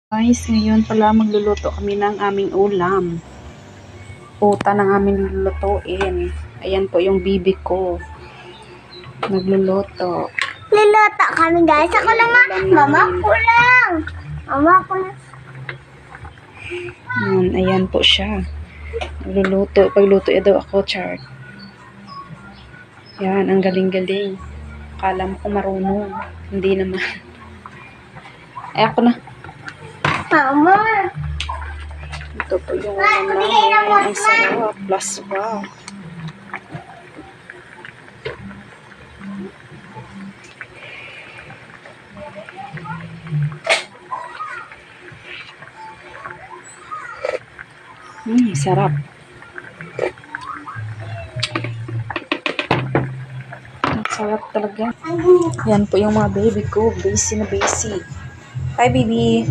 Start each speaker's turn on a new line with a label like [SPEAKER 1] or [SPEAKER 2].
[SPEAKER 1] Guys, ngayon pala magluluto kami ng aming ulam. Puta ng aming lulutuin. Ayan po yung bibi ko. Nagluluto.
[SPEAKER 2] Luluto kami guys. Ako lang Mama ko lang. Mama ko lang.
[SPEAKER 1] Ayan po siya. Nagluluto. Pagluto daw ako, chart. Yan, ang galing-galing. Akala mo ko marunong. Hindi naman. Ay, ako na.
[SPEAKER 2] Mama.
[SPEAKER 1] Ito po yung ulam namin. Ang sarap. Plus, wow. Sarap. Ang sarap talaga. Yan po yung mga baby ko. Busy na busy. Bye, baby.